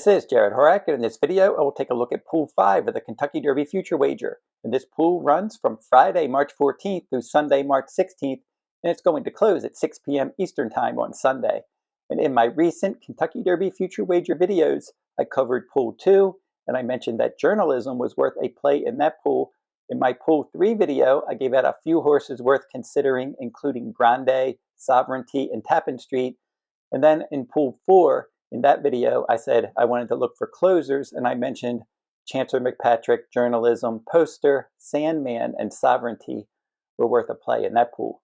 This is Jarrod Horak, and in this video, I will take a look at Pool 5 of the Kentucky Derby Future Wager. And this pool runs from Friday, March 14th through Sunday, March 16th, and it's going to close at 6 p.m. Eastern Time on Sunday. And in my recent Kentucky Derby Future Wager videos, I covered Pool 2, and I mentioned that journalism was worth a play in that pool. In my Pool 3 video, I gave out a few horses worth considering, including Grande, Sovereignty, and Tappan Street. And then in Pool 4, in that video, I said I wanted to look for closers, and I mentioned Chancellor McPatrick, Journalism, Poster, Sandman, and Sovereignty were worth a play in that pool.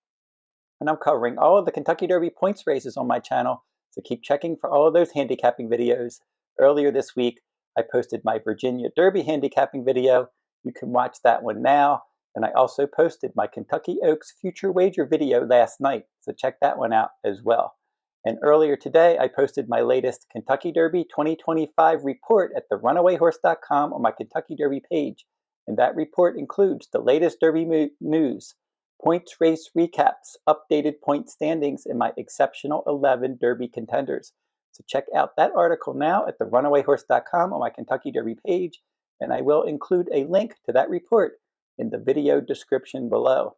And I'm covering all of the Kentucky Derby points races on my channel, so keep checking for all of those handicapping videos. Earlier this week, I posted my Virginia Derby handicapping video. You can watch that one now. And I also posted my Kentucky Oaks Future Wager video last night, so check that one out as well. And earlier today, I posted my latest Kentucky Derby 2025 report at therunawayhorse.com on my Kentucky Derby page. And that report includes the latest Derby news, points race recaps, updated point standings, and my exceptional 11 Derby contenders. So check out that article now at therunawayhorse.com on my Kentucky Derby page. And I will include a link to that report in the video description below.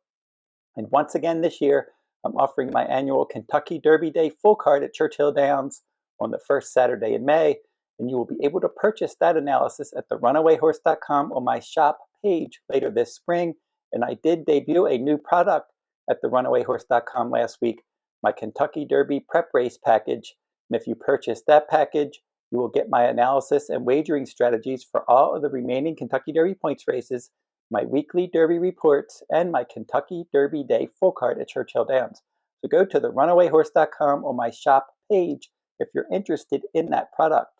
And once again this year, I'm offering my annual Kentucky Derby Day full card at Churchill Downs on the first Saturday in May, and you will be able to purchase that analysis at therunawayhorse.com on my shop page later this spring. And I did debut a new product at therunawayhorse.com last week, my Kentucky Derby Prep Race package. And if you purchase that package, you will get my analysis and wagering strategies for all of the remaining Kentucky Derby points races, my weekly Derby reports, and my Kentucky Derby Day full card at Churchill Downs. So go to therunawayhorse.com on my shop page if you're interested in that product.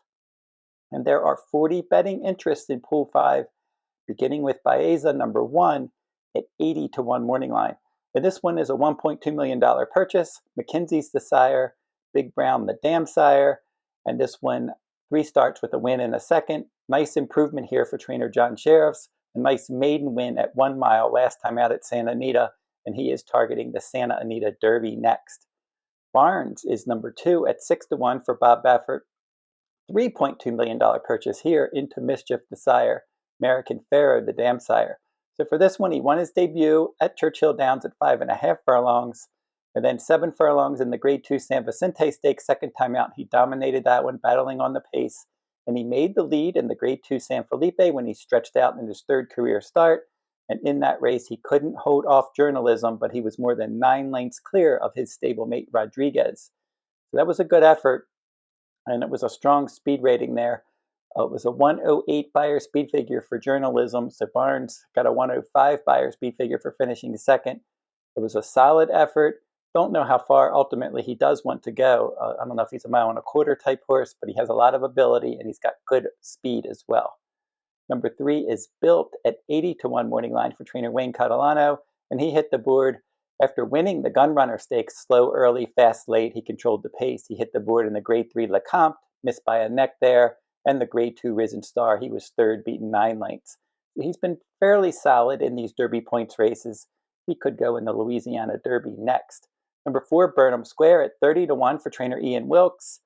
And there are 40 betting interests in Pool 5, beginning with Baeza number 1 at 80 to 1 morning line. And this one is a $1.2 million purchase. McKenzie's the sire, Big Brown the dam sire, and this one 3 starts with a win and a second. Nice improvement here for trainer John Sheriffs. A nice maiden win at 1 mile last time out at Santa Anita, and he is targeting the Santa Anita Derby next. Barnes is number 2 at 6 to 1 for Bob Baffert. $3.2 million purchase here into Mischief the sire, American Pharaoh the dam sire. So for this one, he won his debut at Churchill Downs at 5.5 furlongs, and then 7 furlongs in the Grade 2 San Vicente Stakes. Second time out, he dominated that one, battling on the pace. And he made the lead in the Grade 2 San Felipe when he stretched out in his 3rd career start. And in that race, he couldn't hold off Journalism, but he was more than 9 lengths clear of his stablemate Rodriguez. So that was a good effort, and it was a strong speed rating there. It was a 108 Beyer speed figure for Journalism, so Barnes got a 105 Beyer speed figure for finishing second. It was a solid effort. Don't know how far ultimately he does want to go. I don't know if he's a 1.25 mile type horse, but he has a lot of ability and he's got good speed as well. Number 3 is Built at 80 to 1 morning line for trainer Wayne Catalano, and he hit the board after winning the Gunrunner Stakes. Slow early, fast late. He controlled the pace. He hit the board in the Grade 3 Lecomte, missed by a neck there, and the Grade 2 Risen Star. He was 3rd, beaten 9 lengths. He's been fairly solid in these Derby points races. He could go in the Louisiana Derby next. Number 4, Burnham Square at 30 to 1 for trainer Ian Wilkes.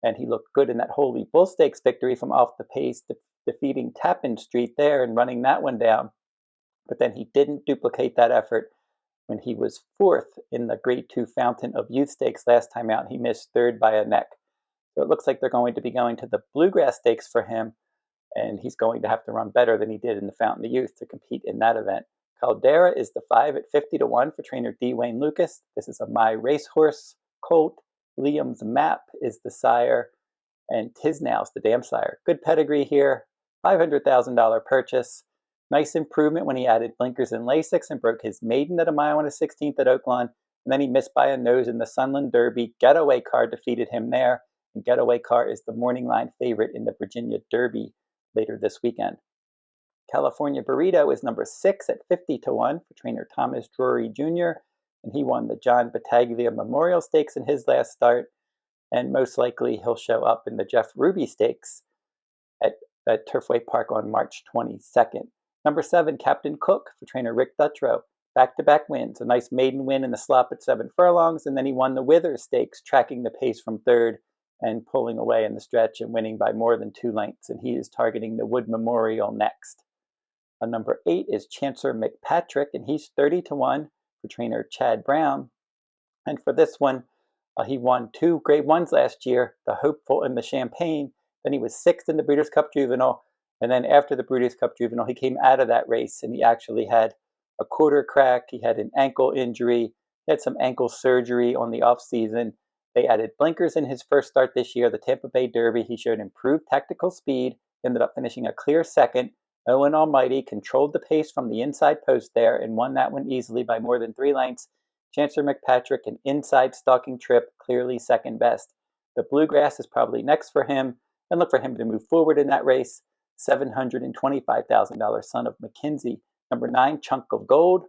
And he looked good in that Holy Bull Stakes victory from off the pace, defeating Tappan Street there and running that one down. But then he didn't duplicate that effort when he was 4th in the Grade 2 Fountain of Youth Stakes last time out. He missed 3rd by a neck. So it looks like they're going to be going to the Bluegrass Stakes for him, and he's going to have to run better than he did in the Fountain of Youth to compete in that event. Caldera is the 5 at 50 to 1 for trainer D. Wayne Lucas. This is a My Racehorse colt. Liam's Map is the sire, and Tisnow's the dam sire. Good pedigree here. $500,000 purchase. Nice improvement when he added blinkers and Lasix and broke his maiden at 1 mile and a 16th at Oaklawn. And then he missed by a nose in the Sunland Derby. Getaway car defeated him there. And Getaway car is the morning line favorite in the Virginia Derby later this weekend. California Burrito is number 6 at 50 to 1 for trainer Thomas Drury Jr., and he won the John Battaglia Memorial Stakes in his last start, and most likely he'll show up in the Jeff Ruby Stakes at Turfway Park on March 22nd. Number 7, Captain Cook for trainer Rick Dutrow. Back-to-back wins, a nice maiden win in the slop at 7 furlongs, and then he won the Withers Stakes, tracking the pace from 3rd and pulling away in the stretch and winning by more than 2 lengths. And he is targeting the Wood Memorial next. Number 8 is Chancer McPatrick, and he's 30-1 for trainer Chad Brown. And for this one, he won 2 Grade 1s last year, the Hopeful and the Champagne. Then he was 6th in the Breeders' Cup Juvenile. And then after the Breeders' Cup Juvenile, he came out of that race, and he actually had a quarter crack. He had an ankle injury. He had some ankle surgery on the off-season. They added blinkers in his first start this year, the Tampa Bay Derby. He showed improved tactical speed, ended up finishing a clear second. Owen Almighty controlled the pace from the inside post there and won that one easily by more than 3 lengths. Chancer McPatrick, an inside stalking trip, clearly second best. The Bluegrass is probably next for him, and look for him to move forward in that race. $725,000 Son of Mackenzie. Number 9, Chunk of Gold.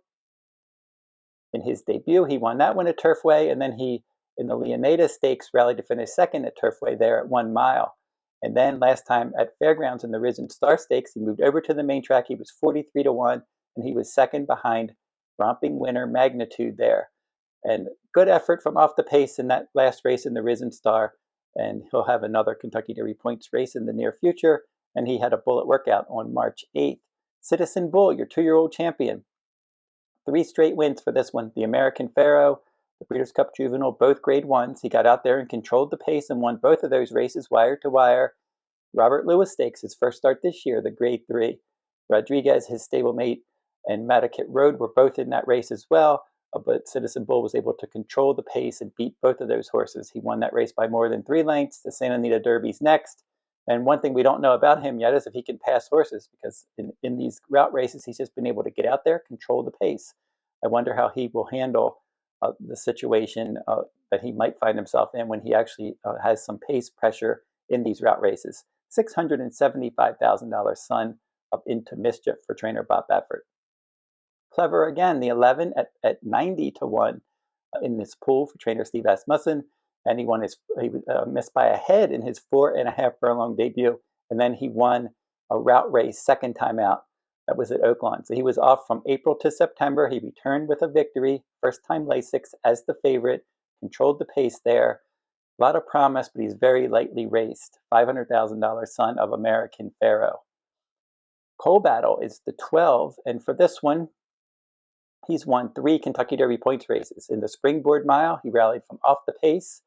In his debut, he won that one at Turfway, and then he, in the Leonidas Stakes, rallied to finish second at Turfway there at 1 mile. And then last time at Fairgrounds in the Risen Star Stakes, he moved over to the main track. He was 43-1, and he was second behind romping winner Magnitude there. And good effort from off the pace in that last race in the Risen Star. And he'll have another Kentucky Derby points race in the near future. And he had a bullet workout on March 8th. Citizen Bull, your 2-year-old champion. 3 straight wins for this one. The American Pharaoh, the Breeders' Cup Juvenile, both Grade 1s. He got out there and controlled the pace and won both of those races wire to wire. Robert Lewis Stakes, his first start this year, the Grade 3. Rodriguez, his stablemate, and Madaket Road were both in that race as well, but Citizen Bull was able to control the pace and beat both of those horses. He won that race by more than 3 lengths. The Santa Anita Derby's next. And one thing we don't know about him yet is if he can pass horses, because in these route races, he's just been able to get out there, control the pace. I wonder how he will handle the situation that he might find himself in when he actually has some pace pressure in these route races. $675,000 Son of Into Mischief for trainer Bob Baffert. Clever again, the 11 at 90-1 in this pool for trainer Steve Asmussen. And he missed by a head in his 4.5 furlong debut. And then he won a route race second time out. That was at Oaklawn. So he was off from April to September. He returned with a victory, first time Lasix as the favorite, controlled the pace there. A lot of promise, but he's very lightly raced. $500,000 Son of American Pharaoh. Coal Battle is the 12, and for this one, he's won 3 Kentucky Derby points races. In the Springboard Mile, he rallied from off the pace.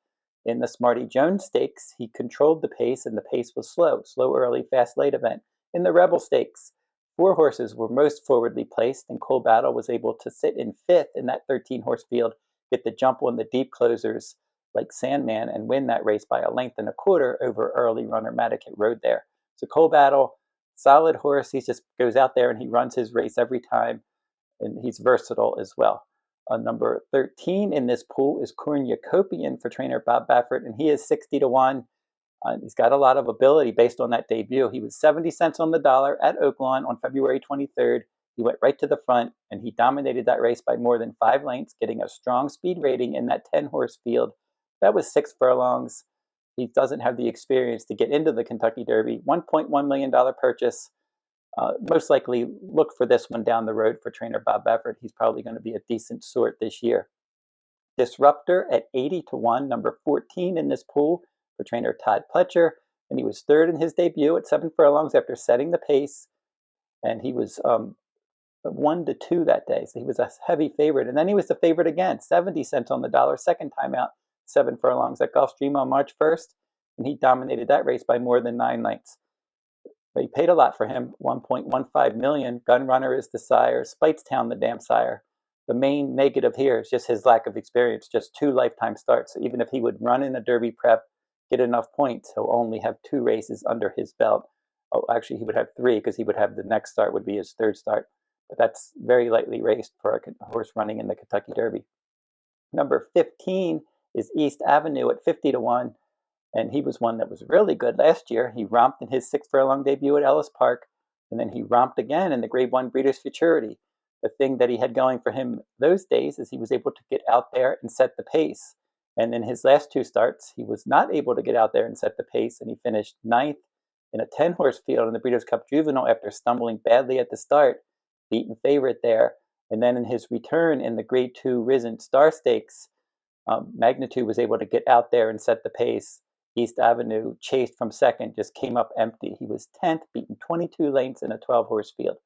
In the Smarty Jones Stakes, he controlled the pace, and the pace was slow early, fast late event. In the Rebel Stakes, 4 horses were most forwardly placed, and Coal Battle was able to sit in 5th in that 13-horse field, get the jump on the deep closers like Sandman, and win that race by 1.25 lengths over early runner Madaket Road there. So Coal Battle, solid horse. He just goes out there and he runs his race every time, and he's versatile as well. Number 13 in this pool is Cornucopian for trainer Bob Baffert, and he is 60-1. He's got a lot of ability based on that debut. He was 70 cents on the dollar at Oaklawn on February 23rd. He went right to the front, and he dominated that race by more than 5 lengths, getting a strong speed rating in that 10-horse field. That was 6 furlongs. He doesn't have the experience to get into the Kentucky Derby. $1.1 million purchase. Most likely look for this one down the road for trainer Bob Baffert. He's probably going to be a decent sort this year. Disruptor at 80-1, number 14 in this pool for trainer Todd Pletcher. And he was 3rd in his debut at 7 furlongs after setting the pace. And he was 1-2 that day. So he was a heavy favorite. And then he was the favorite again, 70 cents on the dollar, second time out, 7 furlongs at Gulfstream on March 1st. And he dominated that race by more than 9 lengths. But he paid a lot for him, $1.15 million. Gun Runner is the sire. Spitestown, the damn sire. The main negative here is just his lack of experience, just 2 lifetime starts. So even if he would run in a Derby prep, get enough points, he'll only have 2 races under his belt. Oh, actually, he would have 3 because he would have the next start would be his 3rd start. But that's very lightly raced for a horse running in the Kentucky Derby. Number 15 is East Avenue at 50-1. And he was one that was really good last year. He romped in his 6 furlong debut at Ellis Park, and then he romped again in the Grade 1 Breeders' Futurity. The thing that he had going for him those days is he was able to get out there and set the pace. And in his last 2 starts, he was not able to get out there and set the pace, and he finished 9th in a 10-horse field in the Breeders' Cup Juvenile after stumbling badly at the start, beaten favorite there. And then in his return in the Grade 2 Risen Star Stakes, Magnitude was able to get out there and set the pace. East Avenue, chased from second, just came up empty. He was 10th, beaten 22 lengths in a 12-horse field.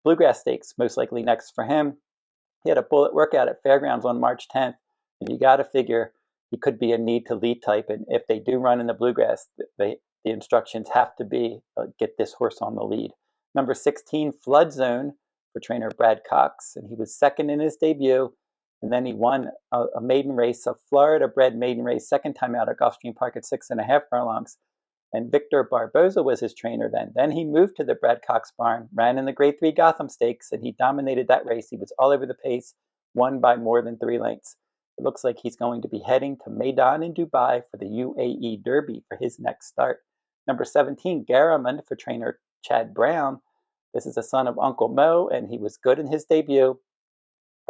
Bluegrass Stakes, most likely next for him. He had a bullet workout at Fairgrounds on March 10th, and you got to figure he could be a need to lead type. And if they do run in the Bluegrass, the instructions have to be get this horse on the lead. Number 16, Flood Zone for trainer Brad Cox, and he was second in his debut. And then he won a maiden race, a Florida-bred maiden race, second time out at Gulfstream Park at 6.5 furlongs. And Victor Barboza was his trainer then. Then he moved to the Brad Cox barn, ran in the Grade 3 Gotham Stakes, and he dominated that race. He was all over the pace, won by more than 3 lengths. It looks like he's going to be heading to Maidan in Dubai for the UAE Derby for his next start. Number 17, Garamond for trainer Chad Brown. This is a son of Uncle Mo, and he was good in his debut.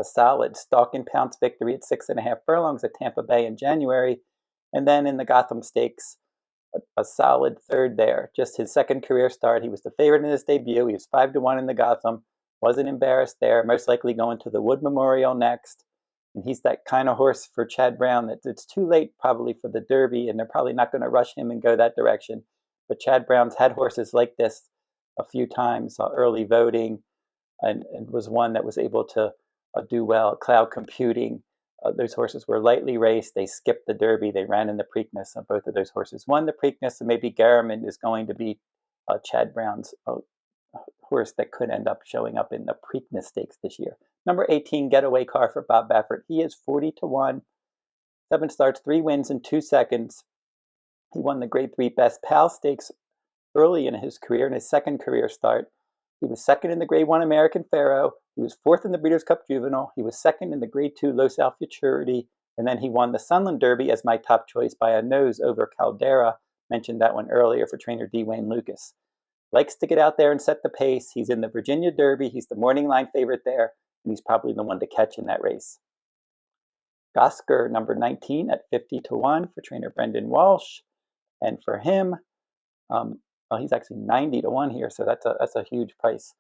A solid stalk and pounce victory at 6.5 furlongs at Tampa Bay in January. And then in the Gotham Stakes, a solid third there. Just his second career start. He was the favorite in his debut. He was 5-1 in the Gotham. Wasn't embarrassed there. Most likely going to the Wood Memorial next. And he's that kind of horse for Chad Brown that it's too late probably for the Derby, and they're probably not going to rush him and go that direction. But Chad Brown's had horses like this a few times, early voting, and was one that was able to do well. Cloud Computing. Those horses were lightly raced. They skipped the Derby. They ran in the Preakness. Both of those horses won the Preakness, and maybe Garamond is going to be Chad Brown's horse that could end up showing up in the Preakness Stakes this year. Number 18, Getaway Car for Bob Baffert. He is 40-1, 7 starts, 3 wins in 2 seconds. He won the Grade 3 Best Pal Stakes early in his career, in his second career start. He was second in the Grade 1 American Pharoah. He was 4th in the Breeders' Cup Juvenile. He was second in the Grade 2 Los Al Futurity. And then he won the Sunland Derby as my top choice by a nose over Caldera. Mentioned that one earlier for trainer D. Wayne Lucas. Likes to get out there and set the pace. He's in the Virginia Derby. He's the morning line favorite there, and he's probably the one to catch in that race. Gosger, number 19 at 50-1 for trainer Brendan Walsh. And for him, he's actually 90-1 here, so that's a huge price.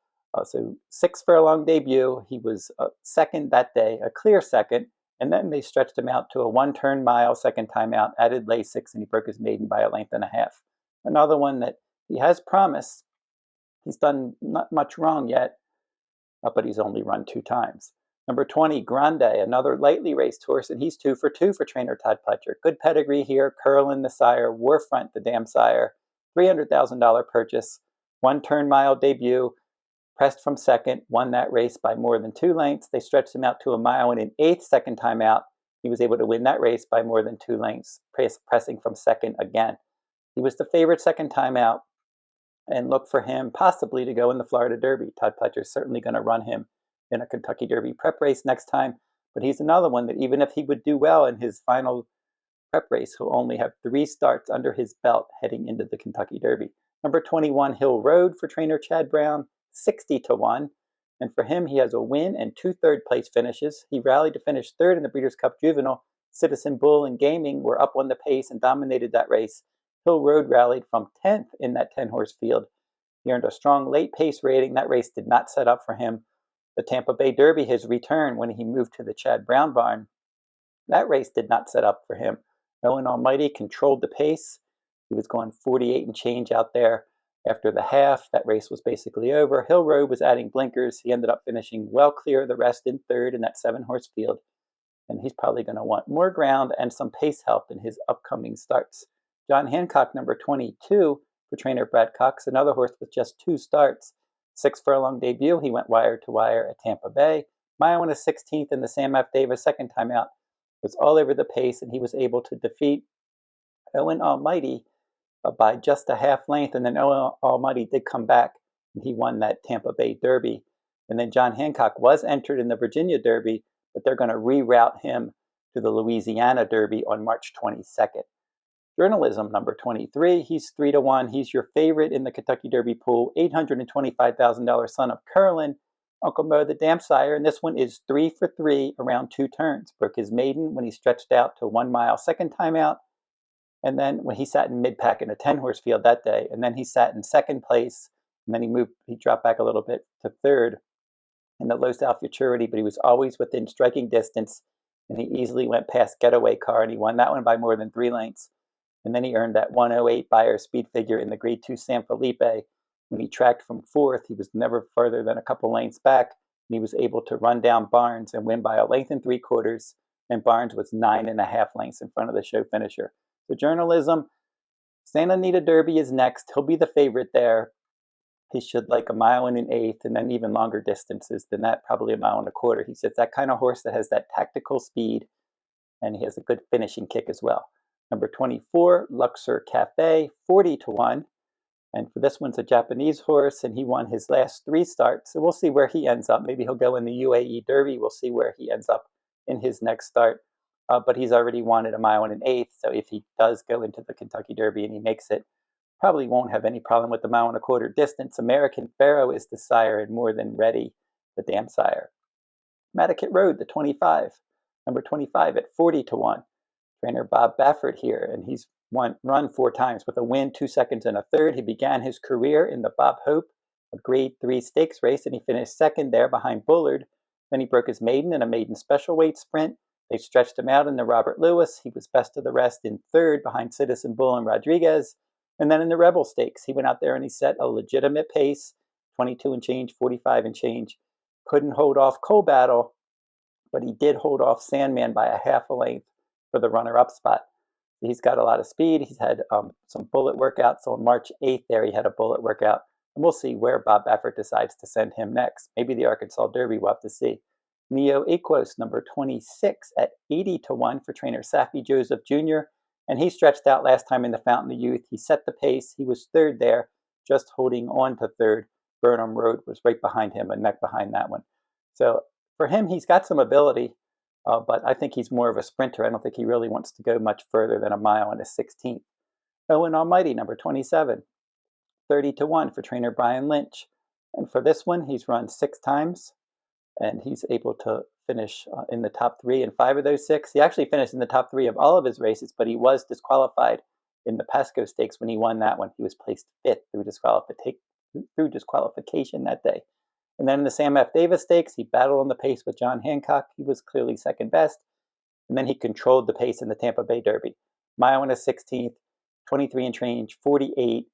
So 6 furlong debut. He was second that day, a clear second, and then they stretched him out to a 1-turn mile second time out, added Lasix, and he broke his maiden by 1.5 lengths. Another one that he has promise. He's done not much wrong yet, but he's only run 2 times. Number 20, Grande, another lightly raced horse, and he's 2 for 2 for trainer Todd Pletcher. Good pedigree here. Curlin, the sire. Warfront, the dam sire. $300,000 purchase. 1-turn mile debut. Pressed from second, won that race by more than 2 lengths. They stretched him out to a mile and an 1/8 second time out. He was able to win that race by more than 2 lengths, pressing from second again. He was the favorite second time out, and look for him possibly to go in the Florida Derby. Todd Pletcher's certainly going to run him in a Kentucky Derby prep race next time, but he's another one that even if he would do well in his final prep race, he'll only have 3 starts under his belt heading into the Kentucky Derby. Number 21, Hill Road for trainer Chad Brown, 60-1. And for him, he has a win and 2 third-place finishes. He rallied to finish 3rd in the Breeders' Cup Juvenile. Citizen Bull and Gaming were up on the pace and dominated that race. Hill Road rallied from 10th in that 10-horse field. He earned a strong late pace rating. That race did not set up for him. The Tampa Bay Derby, his return when he moved to the Chad Brown barn, that race did not set up for him. Owen Almighty controlled the pace. He was going 48 and change out there. After the half, that race was basically over. Hill Road was adding blinkers. He ended up finishing well clear of the rest in 3rd in that 7-horse field. And he's probably going to want more ground and some pace help in his upcoming starts. John Hancock, number 22, for trainer Brad Cox, another horse with just 2 starts. 6 furlong debut. He went wire to wire at Tampa Bay. Mile and a 16th in the Sam F. Davis second time out. Was all over the pace, and he was able to defeat Owen Almighty by just a half length, and then Owen Almighty did come back, and he won that Tampa Bay Derby. And then John Hancock was entered in the Virginia Derby, but they're going to reroute him to the Louisiana Derby on March 22nd. Journalism, number 23, he's 3-1. He's your favorite in the Kentucky Derby pool, $825,000 son of Curlin, Uncle Mo the dam sire, and this one is 3 for 3 around 2 turns. Broke his maiden when he stretched out to 1 mile second time out. And then when he sat in mid-pack in a 10-horse field that day, and then he sat in second place, and then he dropped back a little bit to 3rd in the Los Al Futurity, but he was always within striking distance, and he easily went past Getaway Car, and he won that one by more than 3 lengths. And then he earned that 108 Beyer speed figure in the Grade 2 San Felipe. When he tracked from fourth, he was never further than a couple lengths back, and he was able to run down Barnes and win by a length and 3/4, and Barnes was 9.5 lengths in front of the show finisher. So journalism, Santa Anita Derby is next. He'll be the favorite there. He should like a mile and an eighth, and then even longer distances than that, probably a mile and a quarter. He says that kind of horse that has that tactical speed, and he has a good finishing kick as well. Number 24, Luxor Cafe, 40-1. And for this one's a Japanese horse, and he won his last 3 starts. So we'll see where he ends up. Maybe he'll go in the UAE Derby. We'll see where he ends up in his next start. But he's already won at a mile and an eighth. So if he does go into the Kentucky Derby and he makes it, probably won't have any problem with the mile and a quarter distance. American Pharaoh is the sire and more than ready, the damn sire. Madaket Road, the 25. Number 25 at 40-1. Trainer Bob Baffert here, and he's run 4 times with a win, 2 seconds, and a third. He began his career in the Bob Hope, a Grade 3 stakes race, and he finished second there behind Bullard. Then he broke his maiden in a maiden special weight sprint. They stretched him out in the Robert Lewis. He was best of the rest in third behind Citizen Bull and Rodriguez. And then in the Rebel Stakes, he went out there and he set a legitimate pace, 22 and change, 45 and change. Couldn't hold off Coal Battle, but he did hold off Sandman by a half a length for the runner-up spot. He's got a lot of speed. He's had some bullet workouts. So on March 8th there, he had a bullet workout. And we'll see where Bob Baffert decides to send him next. Maybe the Arkansas Derby, we'll have to see. Neoequos, number 26 at 80-1 for trainer Safi Joseph Jr. And he stretched out last time in the Fountain of Youth. He set the pace. He was third there, just holding on to third. Burnham Road was right behind him, a neck behind that one. So for him, he's got some ability, but I think he's more of a sprinter. I don't think he really wants to go much further than a mile and a 16th. Owen Almighty, number 27, 30-1 for trainer Brian Lynch. And for this one, he's run 6 times, and he's able to finish in the top 3 in 5 of those 6. He actually finished in the top 3 of all of his races, but he was disqualified in the Pasco Stakes when he won that one. He was placed 5th through disqualification that day. And then in the Sam F. Davis Stakes, he battled on the pace with John Hancock. He was clearly second best. And then he controlled the pace in the Tampa Bay Derby. Mile and a 16th, 23 and change, 48,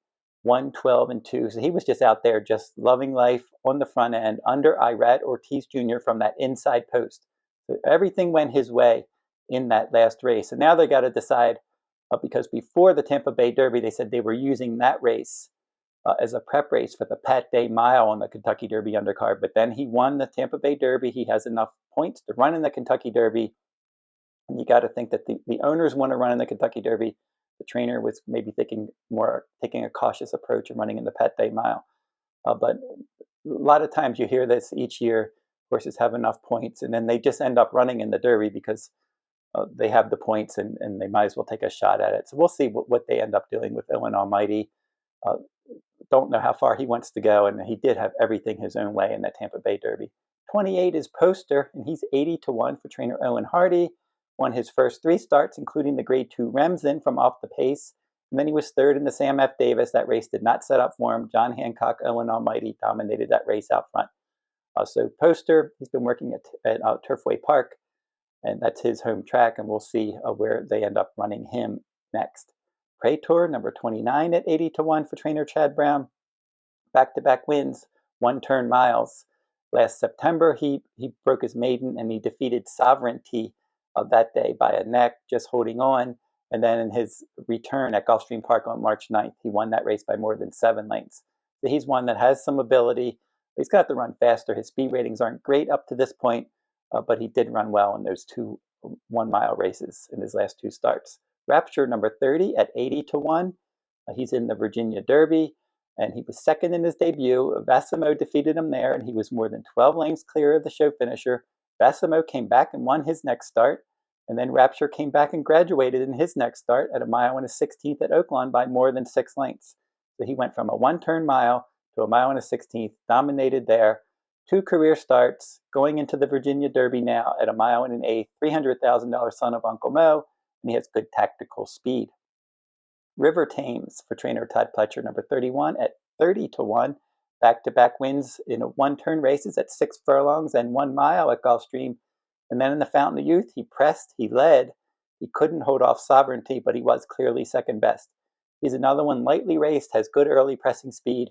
112 and 2. So he was just out there just loving life on the front end under Irat Ortiz Jr. from that inside post. So everything went his way in that last race. And now they got to decide, because before the Tampa Bay Derby, they said they were using that race as a prep race for the Pat Day Mile on the Kentucky Derby undercard. But then he won the Tampa Bay Derby. He has enough points to run in the Kentucky Derby. And you got to think that the owners want to run in the Kentucky Derby. The trainer was maybe taking a cautious approach and running in the Pat Day Mile. But a lot of times you hear this each year, horses have enough points, and then they just end up running in the Derby because they have the points and they might as well take a shot at it. So we'll see what they end up doing with Owen Almighty. Don't know how far he wants to go, and he did have everything his own way in that Tampa Bay Derby. 28 is Poster, and he's 80-1 for trainer Owen Hardy. Won his first 3 starts, including the Grade 2 Remsen from off the pace. And then he was third in the Sam F. Davis. That race did not set up for him. John Hancock, Owen Almighty dominated that race out front. So Poster, he's been working at Turfway Park, and that's his home track, and we'll see where they end up running him next. Praetor, number 29 at 80-1 for trainer Chad Brown. Back-to-back wins, 1-turn miles. Last September, he broke his maiden, and he defeated Sovereignty that day by a neck, just holding on. And then in his return at Gulfstream Park on March 9th, he won that race by more than 7 lengths. So he's one that has some ability. He's got to run faster. His speed ratings aren't great up to this point, but he did run well in those 2 1-mile races in his last 2 starts. Rapture, number 30 at 80-1. He's in the Virginia Derby, and he was second in his debut. Vassimo defeated him there, and he was more than 12 lengths clear of the show finisher. Vassimo came back and won his next start, and then Rapture came back and graduated in his next start at a mile and a 16th at Oaklawn by more than 6 lengths. So he went from a 1-turn mile to a mile and a 16th, dominated there. 2 career starts, going into the Virginia Derby now at a mile and an eighth, $300,000 son of Uncle Mo, and he has good tactical speed. River Thames for trainer Todd Pletcher, number 31 at 30-1. Back-to-back wins in 1-turn races at 6 furlongs and 1 mile at Gulfstream. And then in the Fountain of Youth, he pressed, he led, He couldn't hold off Sovereignty, but he was clearly second best. He's another one lightly raced, has good early pressing speed,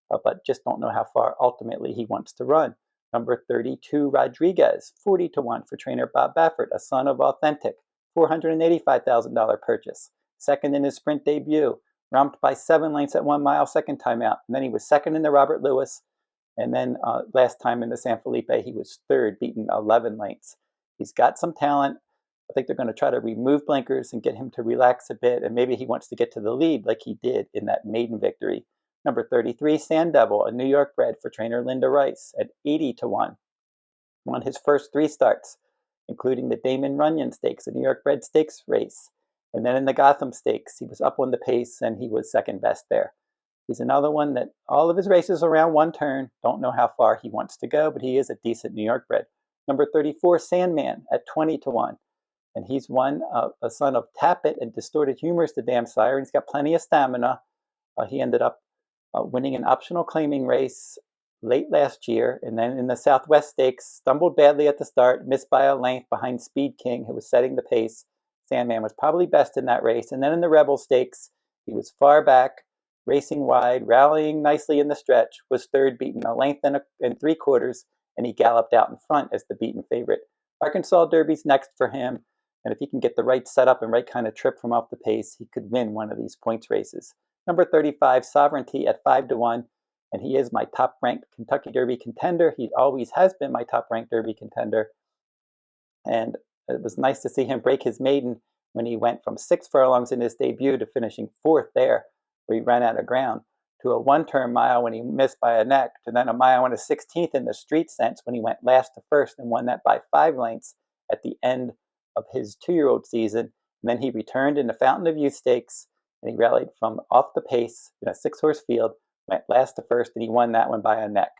but just don't know how far ultimately he wants to run. Number 32, Rodriguez, 40-1 for trainer Bob Baffert, a son of Authentic, $485,000 purchase. Second in his sprint debut, romped by 7 lengths at 1 mile second time out. And then he was second in the Robert Lewis. And then last time in the San Felipe, he was third, beaten 11 lengths. He's got some talent. I think they're going to try to remove blinkers and get him to relax a bit. And maybe he wants to get to the lead like he did in that maiden victory. Number 33, Sand Devil, a New York bred for trainer Linda Rice at 80-1. Won his first 3 starts, including the Damon Runyon Stakes, a New York bred stakes race. And then in the Gotham Stakes, he was up on the pace and he was second best there. He's another one that all of his races around one turn. Don't know how far he wants to go, but he is a decent New York bred. Number 34, Sandman at 20-1. And he's one, a son of Tappan and Distorted Humor's the damn sire. And he's got plenty of stamina. He ended up winning an optional claiming race late last year. And then in the Southwest Stakes, stumbled badly at the start, missed by a length behind Speed King, who was setting the pace. Sandman was probably best in that race. And then in the Rebel Stakes, he was far back, racing wide, rallying nicely in the stretch, was third, beaten a length and 3/4, and he galloped out in front as the beaten favorite. Arkansas Derby's next for him, and if he can get the right setup and right kind of trip from off the pace, he could win one of these points races. Number 35, Sovereignty at 5-1, and he is my top-ranked Kentucky Derby contender. He always has been my top-ranked Derby contender, and it was nice to see him break his maiden when he went from 6 furlongs in his debut to finishing 4th there, where he ran out of ground, to a 1-turn mile when he missed by a neck, to then a mile and a 16th in the street sense when he went last to first and won that by 5 lengths at the end of his 2-year-old season. And then he returned in the Fountain of Youth Stakes, and he rallied from off the pace in a 6-horse field, went last to first, and he won that one by a neck.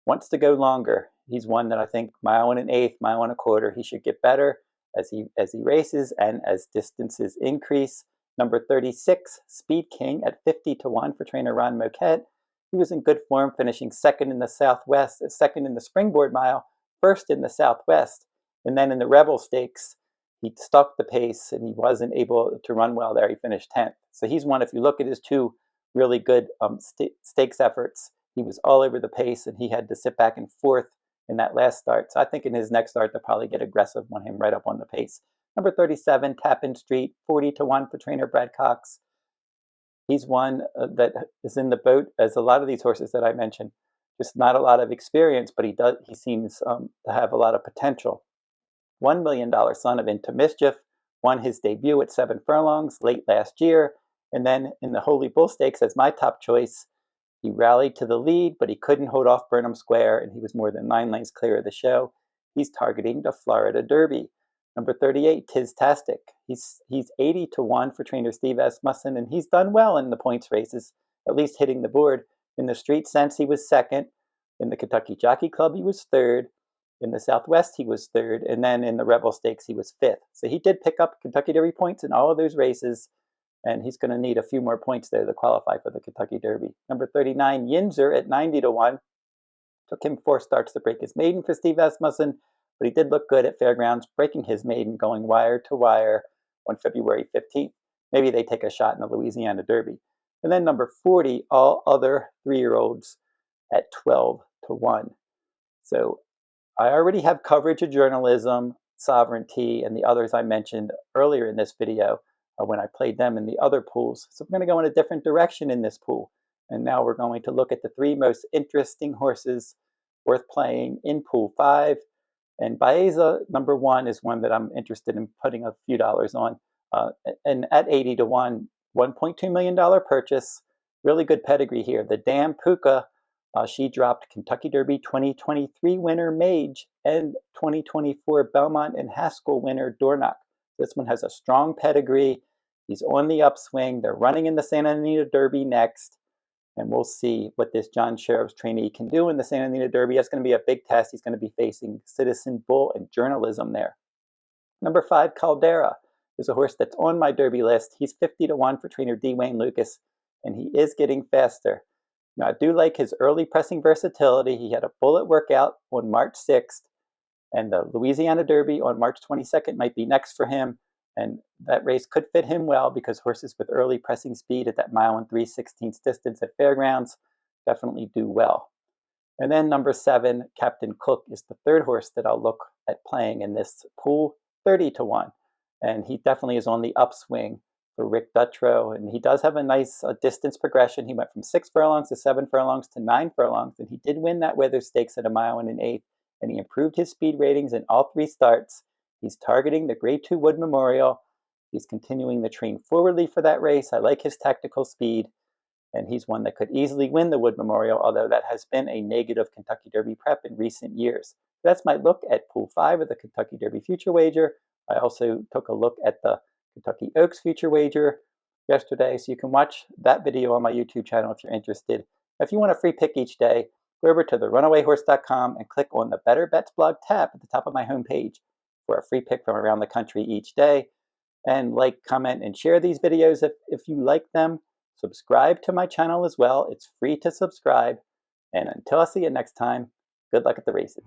Wants to go longer. He's one that I think mile and an eighth, mile and a quarter, he should get better as he races and as distances increase. Number 36, Speed King at 50-1 for trainer Ron Moquette. He was in good form, finishing second in the Southwest, second in the Springboard Mile, first in the Southwest. And then in the Rebel Stakes, he stuck the pace and he wasn't able to run well there. He finished 10th. So he's one, if you look at his 2 really good stakes efforts, he was all over the pace and he had to sit back in 4th in that last start. So I think in his next start, they'll probably get aggressive on him right up on the pace. Number 37, Tappan Street, 40-1 for trainer Brad Cox. He's one that is in the boat as a lot of these horses that I mentioned. Just not a lot of experience, but he seems to have a lot of potential. $1 million son of Into Mischief, won his debut at 7 furlongs late last year. And then in the Holy Bull Stakes as my top choice, he rallied to the lead, but he couldn't hold off Burnham Square, and he was more than 9 lengths clear of the show. He's targeting the Florida Derby. Number 38, Tiztastic. He's 80-1 for trainer Steve Asmussen, and he's done well in the points races, at least hitting the board. In the street sense, he was second. In the Kentucky Jockey Club, he was third. In the Southwest, he was third. And then in the Rebel Stakes, he was 5th. So he did pick up Kentucky Derby points in all of those races, and he's going to need a few more points there to qualify for the Kentucky Derby. Number 39, Yinzer at 90-1. Took him 4 starts to break his maiden for Steve Asmussen, but he did look good at Fairgrounds, breaking his maiden, going wire to wire on February 15th. Maybe they take a shot in the Louisiana Derby. And then number 40, all other 3-year-olds at 12-1. So I already have coverage of Journalism, Sovereignty, and the others I mentioned earlier in this video when I played them in the other pools. So we're going to go in a different direction in this pool. And now we're going to look at the 3 most interesting horses worth playing in Pool 5. And Baeza, number 1, is one that I'm interested in putting a few dollars on. And at 80-1, $1.2 million purchase. Really good pedigree here. The Dam Puka, she dropped Kentucky Derby 2023 winner Mage and 2024 Belmont and Haskell winner Dornoch. This one has a strong pedigree. He's on the upswing. They're running in the Santa Anita Derby next. And we'll see what this John Sheriff's trainee can do in the Santa Anita Derby. That's going to be a big test. He's going to be facing Citizen Bull and Journalism there. Number 5, Caldera. There's a horse that's on my Derby list. He's 50-1 for trainer D. Wayne Lucas, and he is getting faster. Now, I do like his early pressing versatility. He had a bullet workout on March 6th, and the Louisiana Derby on March 22nd might be next for him. And that race could fit him well because horses with early pressing speed at that 1 3/16 distance at fairgrounds definitely do well. And then number 7, Captain Cook, is the third horse that I'll look at playing in this pool, 30-1. And he definitely is on the upswing for Rick Dutrow. And he does have a nice distance progression. He went from 6 furlongs to 7 furlongs to 9 furlongs. And he did win that Weather Stakes at 1 1/8. And he improved his speed ratings in all 3 starts. He's targeting the Grade 2 Wood Memorial. He's continuing the train forwardly for that race. I like his tactical speed. And he's one that could easily win the Wood Memorial, although that has been a negative Kentucky Derby prep in recent years. That's my look at Pool 5 of the Kentucky Derby Future Wager. I also took a look at the Kentucky Oaks Future Wager yesterday, so you can watch that video on my YouTube channel if you're interested. If you want a free pick each day, go over to therunawayrhorse.com and click on the Better Bets blog tab at the top of my homepage for a free pick from around the country each day. And like, comment, and share these videos if you like them. Subscribe to my channel as well. It's free to subscribe. And until I see you next time, good luck at the races.